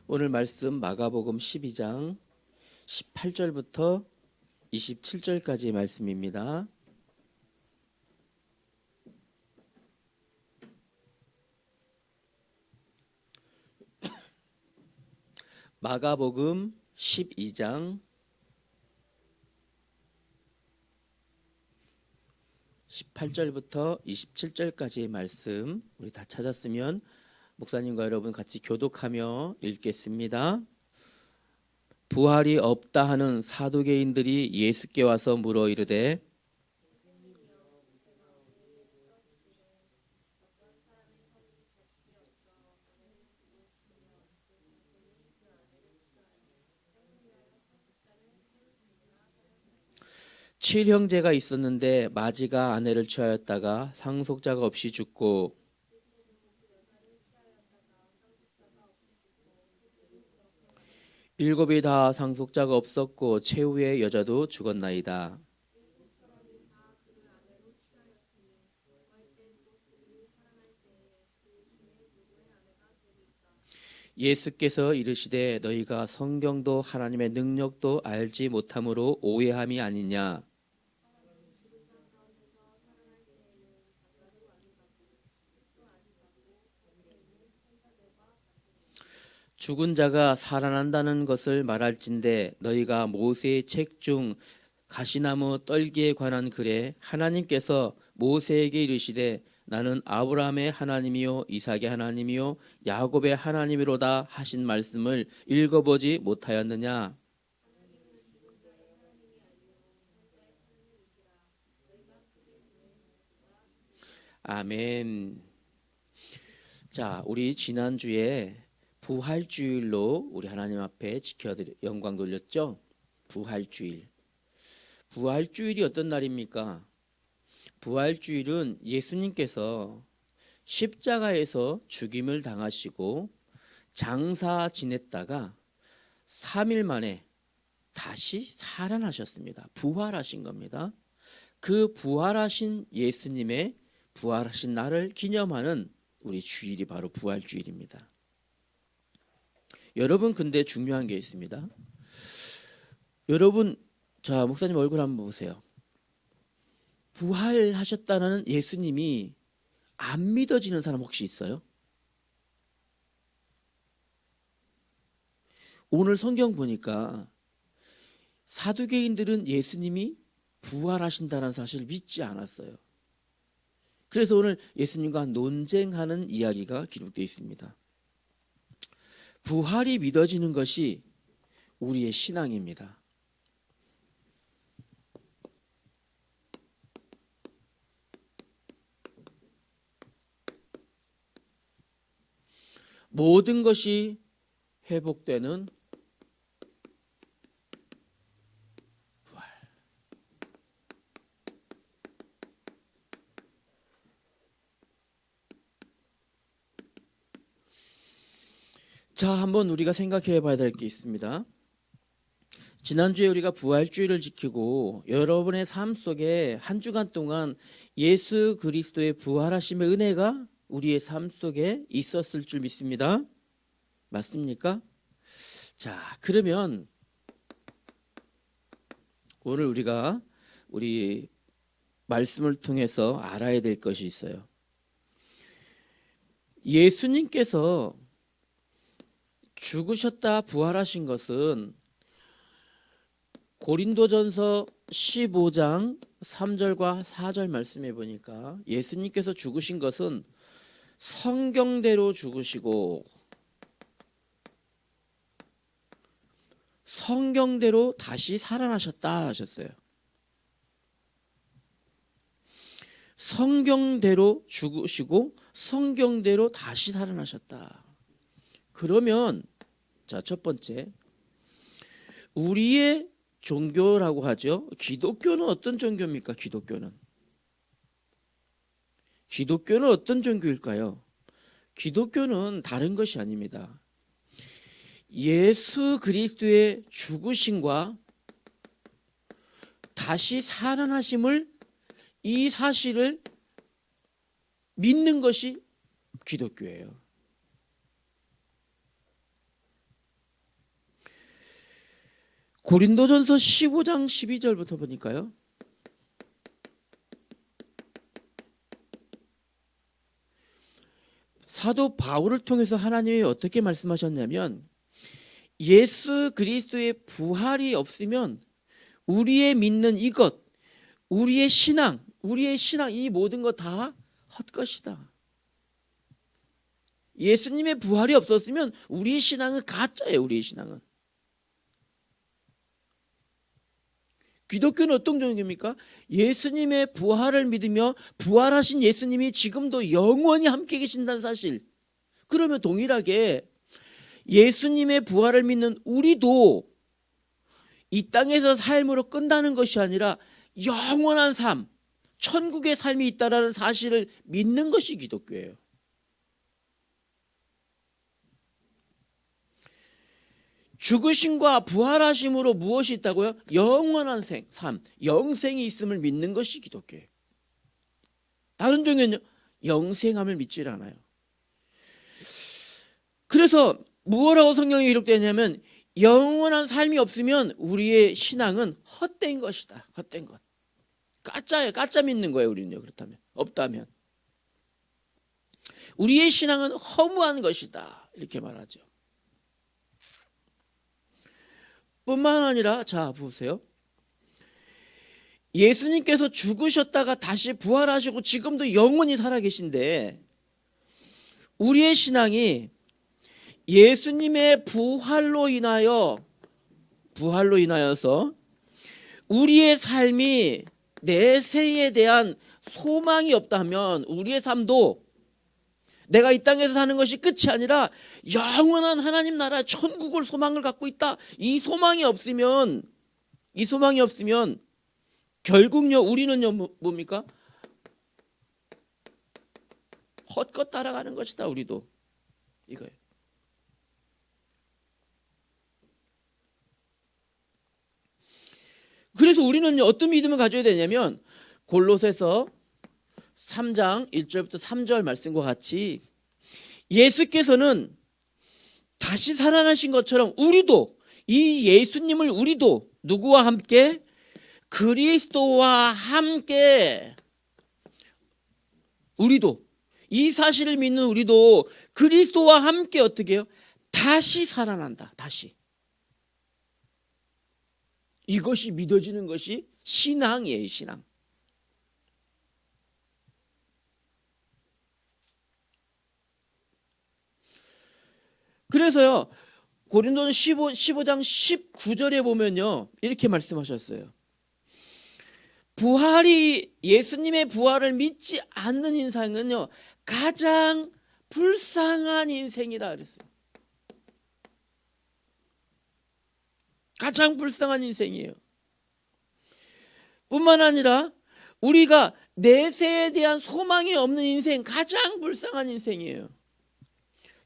오늘 말씀 마가복음 12장 18절부터 27절까지의 말씀입니다. 마가복음 12장 18절부터 27절까지의 말씀, 우리 다 찾았으면 목사님과 여러분 같이 교독하며 읽겠습니다. 부활이 없다 하는 사두개인들이 예수께 와서 물어 이르되 칠형제가 있었는데 마지가 아내를 취하였다가 상속자가 없이 죽고 일곱이 다 상속자가 없었고 최후의 여자도 죽었나이다. 예수께서 이르시되 너희가 성경도 하나님의 능력도 알지 못함으로 오해함이 아니냐. 죽은 자가 살아난다는 것을 말할진대 너희가 모세의 책 중 가시나무 떨기에 관한 글에 하나님께서 모세에게 이르시되 나는 아브라함의 하나님이요 이삭의 하나님이요 야곱의 하나님이로다 하신 말씀을 읽어보지 못하였느냐. 아멘. 자, 우리 지난주에 부활주일로 우리 하나님 앞에 영광 돌렸죠. 부활주일. 부활주일이 어떤 날입니까? 부활주일은 예수님께서 십자가에서 죽임을 당하시고 장사 지냈다가 3일 만에 다시 살아나셨습니다. 부활하신 겁니다. 그 부활하신 예수님의 부활하신 날을 기념하는 우리 주일이 바로 부활주일입니다. 여러분, 근데 중요한 게 있습니다. 여러분, 자, 목사님 얼굴 한번 보세요. 부활하셨다는 예수님이 안 믿어지는 사람 혹시 있어요? 오늘 성경 보니까 사두개인들은 예수님이 부활하신다는 사실을 믿지 않았어요. 그래서 오늘 예수님과 논쟁하는 이야기가 기록되어 있습니다. 부활이 믿어지는 것이 우리의 신앙입니다. 모든 것이 회복되는 부활. 자, 한번 우리가 생각해 봐야 될 게 있습니다. 지난주에 우리가 부활주의를 지키고 여러분의 삶 속에 한 주간 동안 예수 그리스도의 부활하심의 은혜가 우리의 삶 속에 있었을 줄 믿습니다. 맞습니까? 자, 그러면 오늘 우리가 우리 말씀을 통해서 알아야 될 것이 있어요. 예수님께서 죽으셨다 부활하신 것은 고린도전서 15장 3절과 4절 말씀해 보니까 예수님께서 죽으신 것은 성경대로 죽으시고 성경대로 다시 살아나셨다 하셨어요. 성경대로 죽으시고 성경대로 다시 살아나셨다. 그러면 자, 첫 번째, 우리의 종교라고 하죠. 기독교는 어떤 종교입니까? 기독교는 어떤 종교일까요? 기독교는 다른 것이 아닙니다. 예수 그리스도의 죽으심과 다시 살아나심을, 이 사실을 믿는 것이 기독교예요. 고린도전서 15장 12절부터 보니까요. 사도 바울을 통해서 하나님이 어떻게 말씀하셨냐면 예수 그리스도의 부활이 없으면 우리의 믿는 이것, 우리의 신앙 이 모든 것 다 헛것이다. 예수님의 부활이 없었으면 우리의 신앙은 가짜예요. 우리의 신앙은. 기독교는 어떤 종교입니까? 예수님의 부활을 믿으며 부활하신 예수님이 지금도 영원히 함께 계신다는 사실. 그러면 동일하게 예수님의 부활을 믿는 우리도 이 땅에서 삶으로 끝나는 것이 아니라 영원한 삶, 천국의 삶이 있다는 사실을 믿는 것이 기독교예요. 죽으심과 부활하심으로 무엇이 있다고요? 영원한 삶, 영생이 있음을 믿는 것이 기독교예요. 다른 종교는요, 영생함을 믿질 않아요. 그래서 무엇라고 성경에 기록되냐면 영원한 삶이 없으면 우리의 신앙은 헛된 것이다. 헛된 것. 가짜예요. 가짜 믿는 거예요. 우리는요. 그렇다면. 없다면. 우리의 신앙은 허무한 것이다. 이렇게 말하죠. 뿐만 아니라 자 보세요. 예수님께서 죽으셨다가 다시 부활하시고 지금도 영원히 살아계신데 우리의 신앙이 예수님의 부활로 인하여서 우리의 삶이 내세에 대한 소망이 없다면 우리의 삶도 내가 이 땅에서 사는 것이 끝이 아니라 영원한 하나님 나라 천국을 소망을 갖고 있다. 이 소망이 없으면 결국요 우리는요 뭡니까? 헛것 따라가는 것이다. 우리도 이거예요. 그래서 우리는 어떤 믿음을 가져야 되냐면 골로새서 3장 1절부터 3절 말씀과 같이 예수께서는 다시 살아나신 것처럼 우리도 이 예수님을 우리도 누구와 함께? 그리스도와 함께 우리도 이 사실을 믿는 우리도 그리스도와 함께 어떻게 해요? 다시 살아난다. 다시. 이것이 믿어지는 것이 신앙이에요. 신앙. 그래서요 고린도전 15장 19절에 보면요 이렇게 말씀하셨어요. 예수님의 부활을 믿지 않는 인생은요 가장 불쌍한 인생이다 그랬어요. 가장 불쌍한 인생이에요. 뿐만 아니라 우리가 내세에 대한 소망이 없는 인생 가장 불쌍한 인생이에요.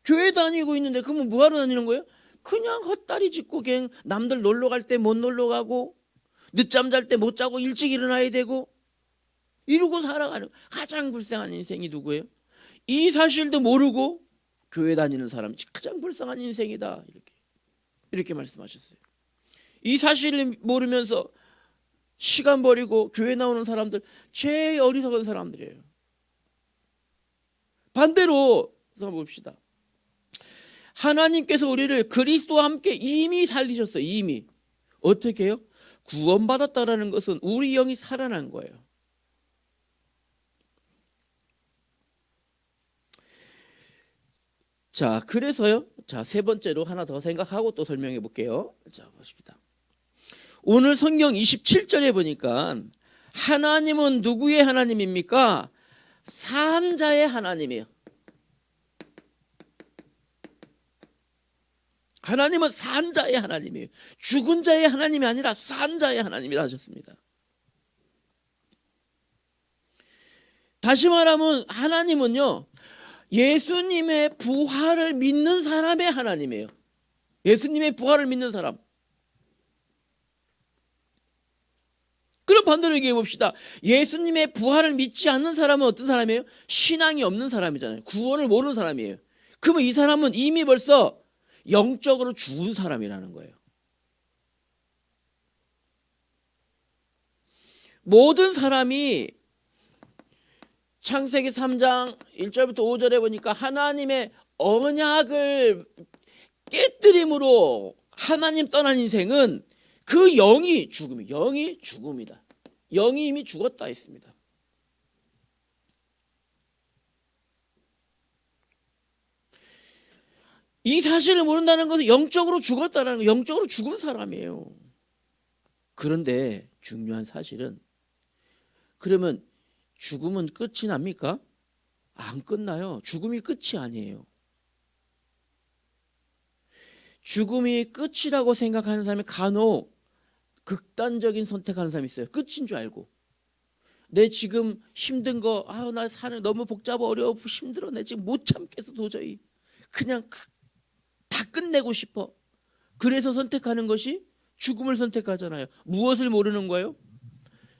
교회 다니고 있는데 그러면 뭐하러 다니는 거예요? 그냥 헛다리 짚고 그냥 남들 놀러 갈 때 못 놀러 가고 늦잠 잘 때 못 자고 일찍 일어나야 되고 이러고 살아가는 가장 불쌍한 인생이 누구예요? 이 사실도 모르고 교회 다니는 사람이 가장 불쌍한 인생이다. 이렇게 말씀하셨어요. 이 사실을 모르면서 시간 버리고 교회 나오는 사람들 제일 어리석은 사람들이에요. 반대로 봅시다. 하나님께서 우리를 그리스도와 함께 이미 살리셨어요. 이미. 어떻게 해요? 구원받았다라는 것은 우리 영이 살아난 거예요. 자, 그래서요. 자, 세 번째로 하나 더 생각하고 또 설명해 볼게요. 자, 보십시다. 오늘 성경 27절에 보니까 하나님은 누구의 하나님입니까? 산 자의 하나님이에요. 하나님은 산 자의 하나님이에요. 죽은 자의 하나님이 아니라 산 자의 하나님이라 하셨습니다. 다시 말하면 하나님은요 예수님의 부활을 믿는 사람의 하나님이에요. 예수님의 부활을 믿는 사람. 그럼 반대로 얘기해 봅시다. 예수님의 부활을 믿지 않는 사람은 어떤 사람이에요? 신앙이 없는 사람이잖아요. 구원을 모르는 사람이에요. 그러면 이 사람은 이미 벌써 영적으로 죽은 사람이라는 거예요. 모든 사람이 창세기 3장 1절부터 5절에 보니까 하나님의 언약을 깨뜨림으로 하나님 떠난 인생은 그 영이 죽음이다. 영이 이미 죽었다 했습니다. 이 사실을 모른다는 것은 영적으로 죽었다는 거예요. 영적으로 죽은 사람이에요. 그런데 중요한 사실은, 그러면 죽음은 끝이 납니까? 안 끝나요. 죽음이 끝이 아니에요. 죽음이 끝이라고 생각하는 사람이 간혹 극단적인 선택하는 사람이 있어요. 끝인 줄 알고. 내 지금 힘든 거, 나 사는 너무 복잡하고 어려워 힘들어. 내 지금 못 참겠어 도저히. 그냥 다 끝내고 싶어. 그래서 선택하는 것이 죽음을 선택하잖아요. 무엇을 모르는 거예요?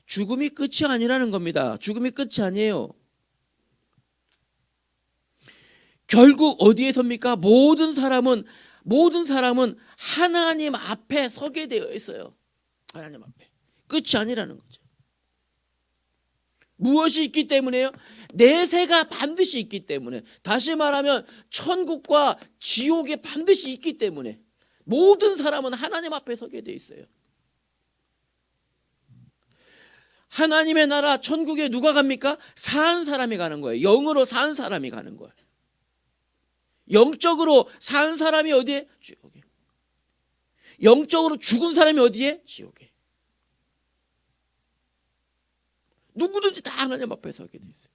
죽음이 끝이 아니라는 겁니다. 죽음이 끝이 아니에요. 결국 어디에 섭니까? 모든 사람은 하나님 앞에 서게 되어 있어요. 하나님 앞에. 끝이 아니라는 거죠. 무엇이 있기 때문에요? 내세가 반드시 있기 때문에. 다시 말하면 천국과 지옥이 반드시 있기 때문에 모든 사람은 하나님 앞에 서게 되어 있어요. 하나님의 나라 천국에 누가 갑니까? 산 사람이 가는 거예요. 영으로 산 사람이 가는 거예요. 영적으로 산 사람이 어디에? 지옥에. 영적으로 죽은 사람이 어디에? 지옥에. 누구든지 다 하나님 앞에 서게 돼 있어요.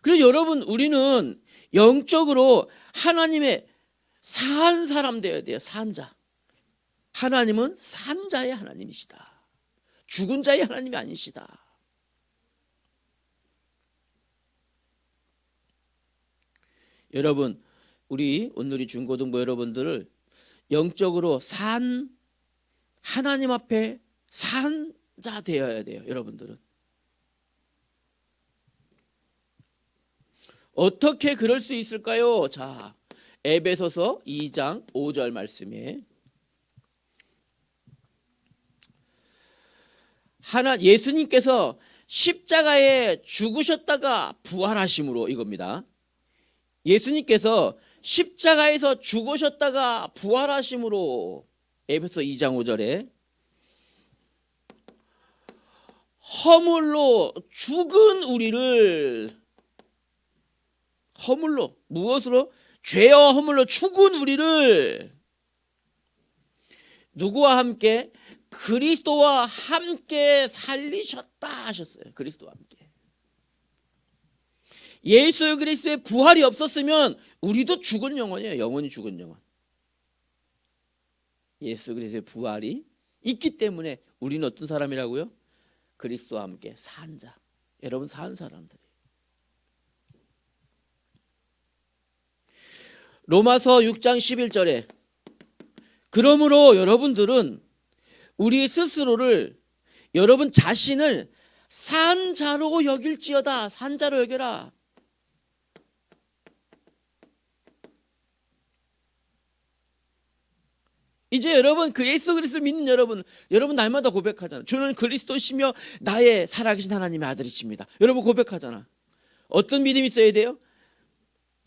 그래서 여러분, 우리는 영적으로 하나님의 산 사람 되어야 돼요. 산자. 하나님은 산자의 하나님이시다. 죽은 자의 하나님이 아니시다. 여러분, 우리 온누리 중고등부 여러분들을 영적으로 하나님 앞에 산자 되어야 돼요. 여러분들은 어떻게 그럴 수 있을까요? 자, 에베소서 2장 5절 말씀에 예수님께서 십자가에 죽으셨다가 부활하심으로, 이겁니다. 예수님께서 십자가에서 죽으셨다가 부활하심으로, 에베소 2장 5절에 허물로 죽은 우리를, 허물로, 무엇으로? 죄와 허물로 죽은 우리를 누구와 함께? 그리스도와 함께 살리셨다 하셨어요. 그리스도와 함께. 예수 그리스도의 부활이 없었으면 우리도 죽은 영혼이에요. 영원히 죽은 영혼. 예수 그리스도의 부활이 있기 때문에 우리는 어떤 사람이라고요? 그리스도와 함께 산 자. 여러분, 산 사람들이에요. 로마서 6장 11절에 그러므로 여러분들은 우리 스스로를, 여러분 자신을 산자로 여길지어다. 산자로 여겨라. 이제 여러분, 그 예수 그리스도를 믿는 여러분 날마다 고백하잖아. 주는 그리스도시며 나의 살아계신 하나님의 아들이십니다. 여러분 고백하잖아. 어떤 믿음이 있어야 돼요?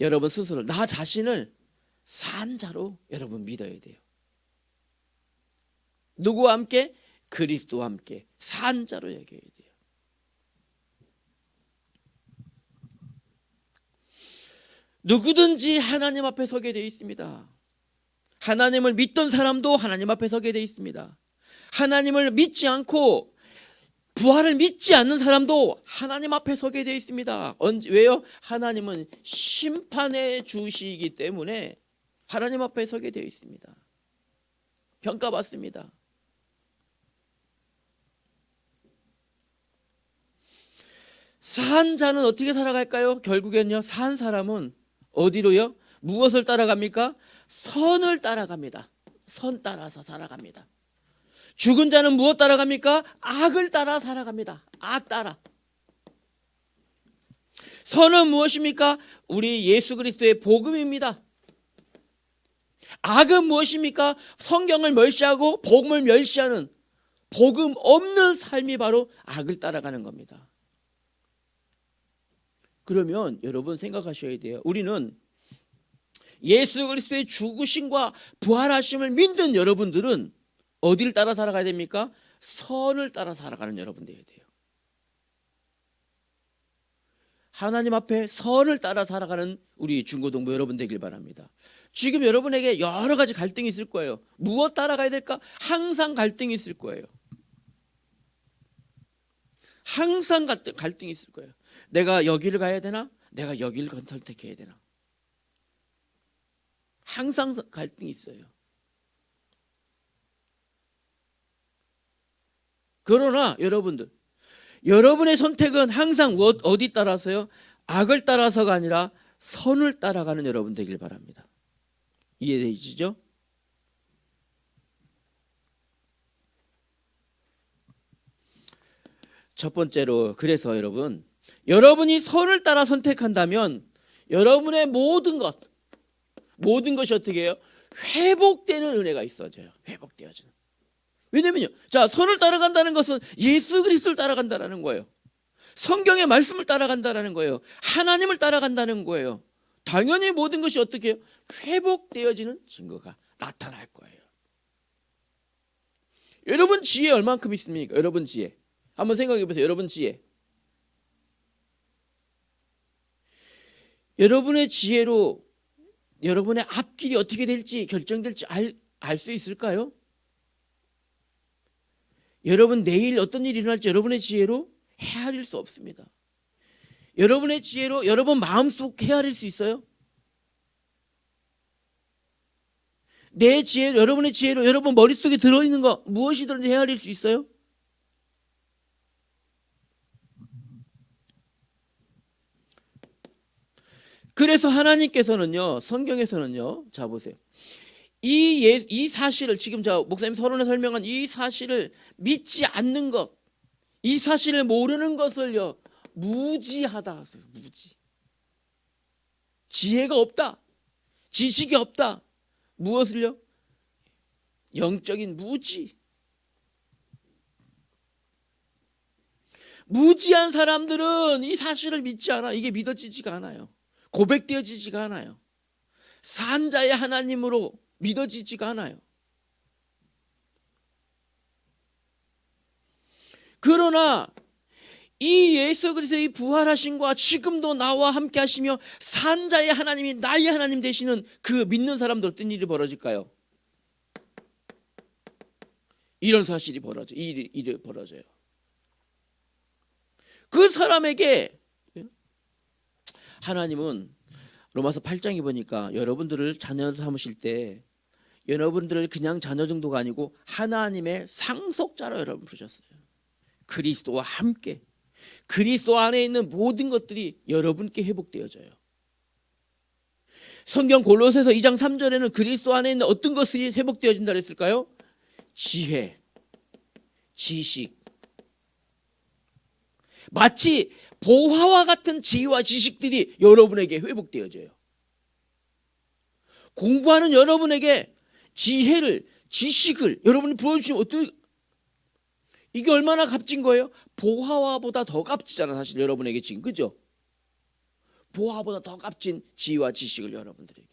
여러분 스스로, 나 자신을 산자로 여러분 믿어야 돼요. 누구와 함께? 그리스도와 함께 산자로 여겨야 돼요. 누구든지 하나님 앞에 서게 되어 있습니다. 하나님을 믿던 사람도 하나님 앞에 서게 되어 있습니다. 하나님을 믿지 않고 부활을 믿지 않는 사람도 하나님 앞에 서게 되어 있습니다. 왜요? 하나님은 심판의 주시이기 때문에 하나님 앞에 서게 되어 있습니다. 평가받습니다. 산 자는 어떻게 살아갈까요? 결국엔요, 산 사람은 어디로요? 무엇을 따라갑니까? 선을 따라갑니다. 선 따라서 살아갑니다. 죽은 자는 무엇 따라갑니까? 악을 따라 살아갑니다. 악 따라. 선은 무엇입니까? 우리 예수 그리스도의 복음입니다. 악은 무엇입니까? 성경을 멸시하고 복음을 멸시하는 복음 없는 삶이 바로 악을 따라가는 겁니다. 그러면 여러분 생각하셔야 돼요. 우리는 예수 그리스도의 죽으심과 부활하심을 믿는 여러분들은 어디를 따라 살아가야 됩니까? 선을 따라 살아가는 여러분 되어야 돼요. 하나님 앞에 선을 따라 살아가는 우리 중고등부 여러분 되길 바랍니다. 지금 여러분에게 여러 가지 갈등이 있을 거예요. 무엇 따라가야 될까? 항상 갈등이 있을 거예요. 항상 갈등이 있을 거예요. 내가 여기를 가야 되나? 내가 여기를 선택해야 되나? 항상 갈등이 있어요. 그러나 여러분들, 여러분의 선택은 항상 어디 따라서요? 악을 따라서가 아니라 선을 따라가는 여러분 되길 바랍니다. 이해되시죠? 첫 번째로, 그래서 여러분, 여러분이 선을 따라 선택한다면 여러분의 모든 것이 어떻게 해요? 회복되는 은혜가 있어져요. 회복되어지는. 왜냐면요, 자, 선을 따라간다는 것은 예수 그리스도를 따라간다는 거예요. 성경의 말씀을 따라간다는 거예요. 하나님을 따라간다는 거예요. 당연히 모든 것이 어떻게 해요? 회복되어지는 증거가 나타날 거예요. 여러분 지혜 얼만큼 있습니까? 여러분 지혜 한번 생각해 보세요. 여러분 지혜, 여러분의 지혜로 여러분의 앞길이 어떻게 될지 결정될지 알 수 있을까요? 여러분 내일 어떤 일이 일어날지 여러분의 지혜로 헤아릴 수 없습니다. 여러분의 지혜로 여러분 마음속 헤아릴 수 있어요? 내 지혜로, 여러분의 지혜로 여러분 머릿속에 들어있는 거 무엇이든지 헤아릴 수 있어요? 그래서 하나님께서는요, 성경에서는요, 자 보세요. 이 사실을 지금 저 목사님 서론에 설명한 이 사실을 믿지 않는 것, 이 사실을 모르는 것을요 무지하다. 무지. 지혜가 없다. 지식이 없다. 무엇을요? 영적인 무지. 무지한 사람들은 이 사실을 믿지 않아. 이게 믿어지지가 않아요. 고백되어지지가 않아요. 산자의 하나님으로 믿어지지가 않아요. 그러나 이 예수 그리스도의 부활하심과 지금도 나와 함께 하시며 산자의 하나님이 나의 하나님 되시는 그 믿는 사람들 어떤 일이 벌어질까요? 이런 사실이 벌어져요. 일이 벌어져요. 그 사람에게 하나님은 로마서 8장에 보니까 여러분들을 자녀 삼으실 때 여러분들을 그냥 자녀 정도가 아니고 하나님의 상속자로 여러분 부르셨어요. 그리스도와 함께 그리스도 안에 있는 모든 것들이 여러분께 회복되어져요. 성경 골로새서 2장 3절에는 그리스도 안에 있는 어떤 것이 회복되어진다 그랬을까요? 지혜, 지식. 마치 보화와 같은 지혜와 지식들이 여러분에게 회복되어져요. 공부하는 여러분에게 지혜를, 지식을 여러분이 부어주시면 이게 얼마나 값진 거예요? 보화와보다 더 값지잖아 사실 여러분에게 지금, 그죠? 보화보다 더 값진 지혜와 지식을 여러분들에게.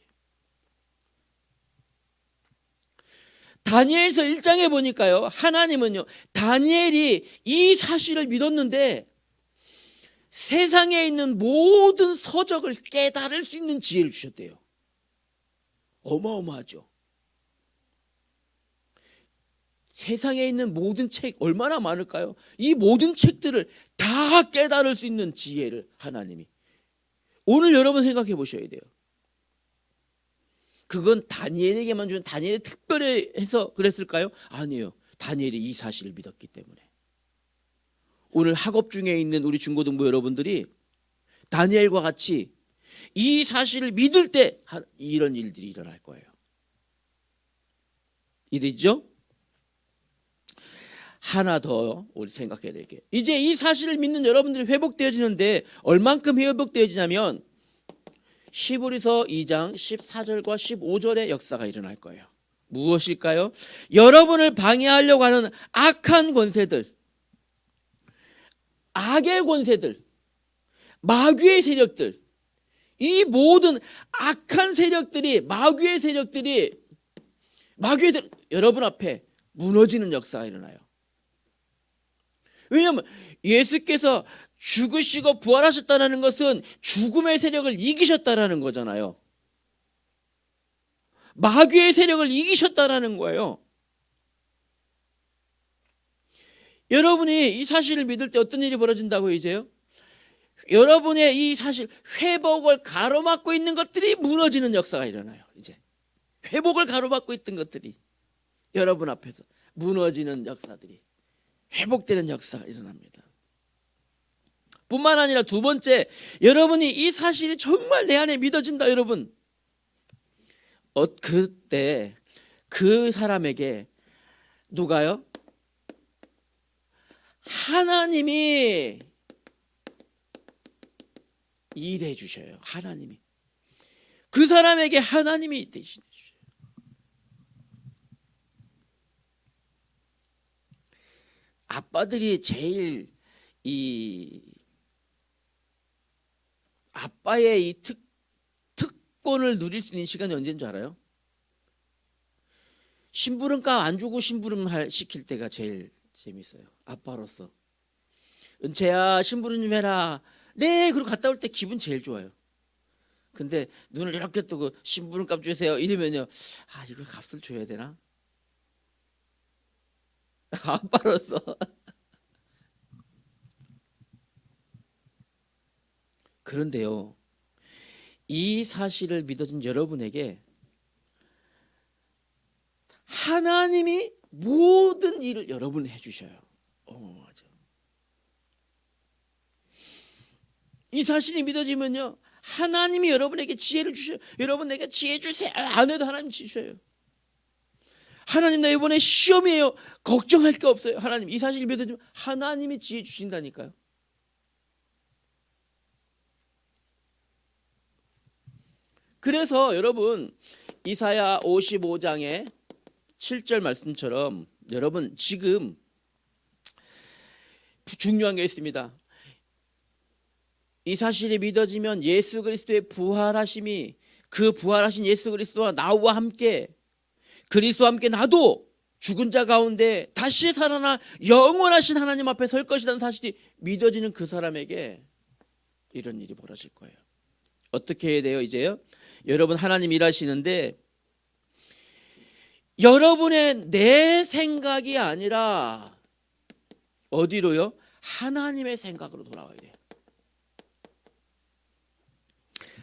다니엘서 1장에 보니까요, 하나님은요 다니엘이 이 사실을 믿었는데 세상에 있는 모든 서적을 깨달을 수 있는 지혜를 주셨대요. 어마어마하죠. 세상에 있는 모든 책 얼마나 많을까요? 이 모든 책들을 다 깨달을 수 있는 지혜를 하나님이. 오늘 여러분 생각해 보셔야 돼요. 그건 다니엘에게만 주는, 다니엘이 특별히 해서 그랬을까요? 아니에요. 다니엘이 이 사실을 믿었기 때문에. 오늘 학업 중에 있는 우리 중고등부 여러분들이 다니엘과 같이 이 사실을 믿을 때 이런 일들이 일어날 거예요. 이해되죠? 하나 더 우리 생각해야 될 게, 이제 이 사실을 믿는 여러분들이 회복되어지는데 얼만큼 회복되어지냐면 히브리서 2장 14절과 15절의 역사가 일어날 거예요. 무엇일까요? 여러분을 방해하려고 하는 악한 권세들, 악의 권세들, 마귀의 세력들, 이 모든 악한 세력들이, 마귀의 세력들이 여러분 앞에 무너지는 역사가 일어나요. 왜냐하면 예수께서 죽으시고 부활하셨다는 것은 죽음의 세력을 이기셨다는 거잖아요. 마귀의 세력을 이기셨다는 거예요. 여러분이 이 사실을 믿을 때 어떤 일이 벌어진다고 이제요? 여러분의 이 사실, 회복을 가로막고 있는 것들이 무너지는 역사가 일어나요. 이제 회복을 가로막고 있던 것들이 여러분 앞에서 무너지는 역사들이, 회복되는 역사가 일어납니다. 뿐만 아니라 두 번째, 여러분이 이 사실이 정말 내 안에 믿어진다, 여러분. 그때 그 사람에게 누가요? 하나님이 일해 주셔요. 하나님이. 그 사람에게 하나님이 대신해 주셔요. 아빠들이 제일 아빠의 이 특권을 누릴 수 있는 시간이 언제인 줄 알아요? 심부름값 안 주고 심부름 시킬 때가 제일 재밌어요. 아빠로서. 은채야, 심부름 좀 해라. 네, 그리고 갔다 올 때 기분 제일 좋아요. 근데 눈을 이렇게 뜨고 심부름값 주세요 이러면요, 이걸 값을 줘야 되나? 아빠로서. 그런데요, 이 사실을 믿어진 여러분에게 하나님이 모든 일을 여러분 해주셔요. 맞아. 이 사실이 믿어지면요, 하나님이 여러분에게 지혜를 주셔요. 여러분 내게 지혜 주세요 안 해도 하나님 주셔요. 하나님, 나 이번에 시험이에요. 걱정할 게 없어요. 하나님, 이 사실을 믿어지면 하나님이 지혜 주신다니까요. 그래서 여러분, 이사야 55장의 7절 말씀처럼 여러분 지금 중요한 게 있습니다. 이 사실이 믿어지면 예수 그리스도의 부활하심이, 그 부활하신 예수 그리스도와 나와 함께, 그리스도와 함께 나도 죽은 자 가운데 다시 살아나 영원하신 하나님 앞에 설 것이라는 사실이 믿어지는 그 사람에게 이런 일이 벌어질 거예요. 어떻게 해야 돼요? 이제요, 여러분 하나님 일하시는데 여러분의 내 생각이 아니라 어디로요? 하나님의 생각으로 돌아와야 돼요.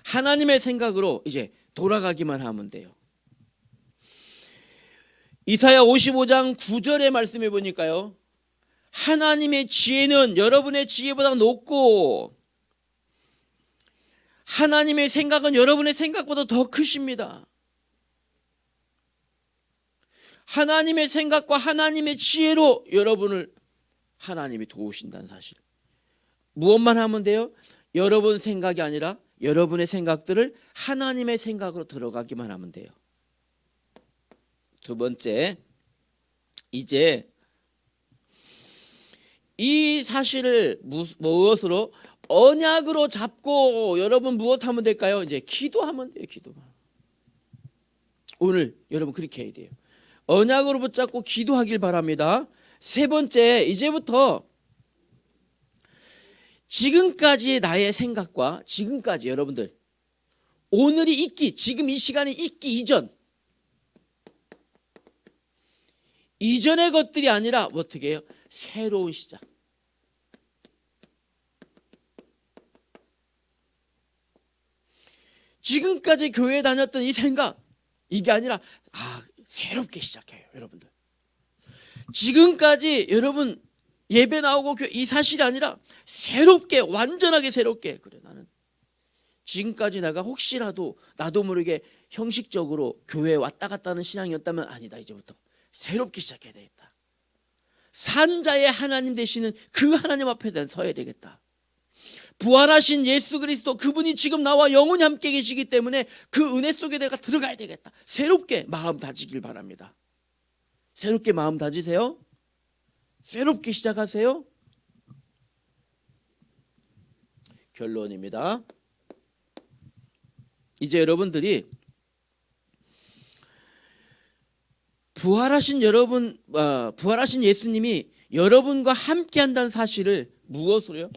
하나님의 생각으로 이제 돌아가기만 하면 돼요. 이사야 55장 9절의 말씀해 보니까요, 하나님의 지혜는 여러분의 지혜보다 높고 하나님의 생각은 여러분의 생각보다 더 크십니다. 하나님의 생각과 하나님의 지혜로 여러분을 하나님이 도우신다는 사실. 무엇만 하면 돼요? 여러분 생각이 아니라 여러분의 생각들을 하나님의 생각으로 들어가기만 하면 돼요. 두 번째, 이제 이 사실을 무엇으로? 언약으로 잡고 여러분 무엇하면 될까요? 이제 기도하면 돼요. 기도만. 오늘 여러분 그렇게 해야 돼요. 언약으로 붙잡고 기도하길 바랍니다. 세 번째, 이제부터 지금까지의 나의 생각과 지금까지 여러분들 오늘이 있기, 지금 이 시간이 있기 이전의 것들이 아니라 어떻게 해요? 새로운 시작. 지금까지 교회에 다녔던 이 생각, 이게 아니라 새롭게 시작해요. 여러분들 지금까지 여러분 예배 나오고 이 사실이 아니라 새롭게, 완전하게 새롭게. 그래, 나는 지금까지 내가 혹시라도 나도 모르게 형식적으로 교회에 왔다 갔다 하는 신앙이었다면 아니다. 이제부터 새롭게 시작해야 되겠다. 산자의 하나님 되시는 그 하나님 앞에 서야 되겠다. 부활하신 예수 그리스도 그분이 지금 나와 영원히 함께 계시기 때문에 그 은혜 속에 내가 들어가야 되겠다. 새롭게 마음 다지길 바랍니다. 새롭게 마음 다지세요. 새롭게 시작하세요. 결론입니다. 이제 여러분들이 부활하신 예수님이 여러분과 함께 한다는 사실을 무엇으로요?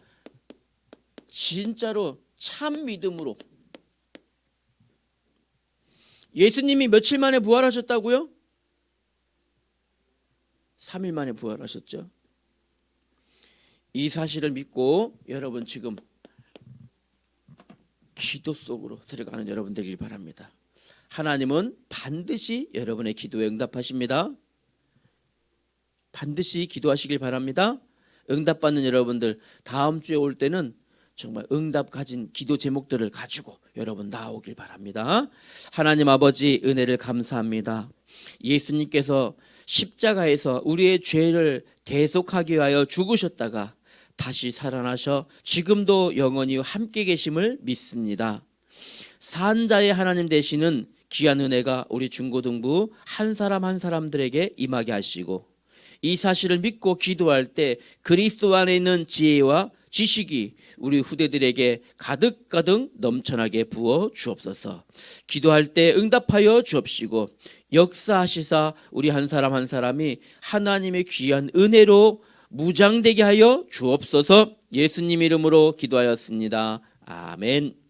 진짜로 참 믿음으로. 예수님이 며칠 만에 부활하셨다고요? 3일 만에 부활하셨죠. 이 사실을 믿고 여러분 지금 기도 속으로 들어가는 여러분 되길 바랍니다. 하나님은 반드시 여러분의 기도에 응답하십니다. 반드시 기도하시길 바랍니다. 응답받는 여러분들 다음 주에 올 때는 정말 응답 가진 기도 제목들을 가지고 여러분 나오길 바랍니다. 하나님 아버지 은혜를 감사합니다. 예수님께서 십자가에서 우리의 죄를 대속하기 위하여 죽으셨다가 다시 살아나셔 지금도 영원히 함께 계심을 믿습니다. 산자의 하나님 되시는 귀한 은혜가 우리 중고등부 한 사람 한 사람들에게 임하게 하시고 이 사실을 믿고 기도할 때 그리스도 안에 있는 지혜와 지식이 우리 후대들에게 가득가득 넘쳐나게 부어 주옵소서. 기도할 때 응답하여 주옵시고 역사하시사 우리 한 사람 한 사람이 하나님의 귀한 은혜로 무장되게 하여 주옵소서. 예수님 이름으로 기도하였습니다. 아멘.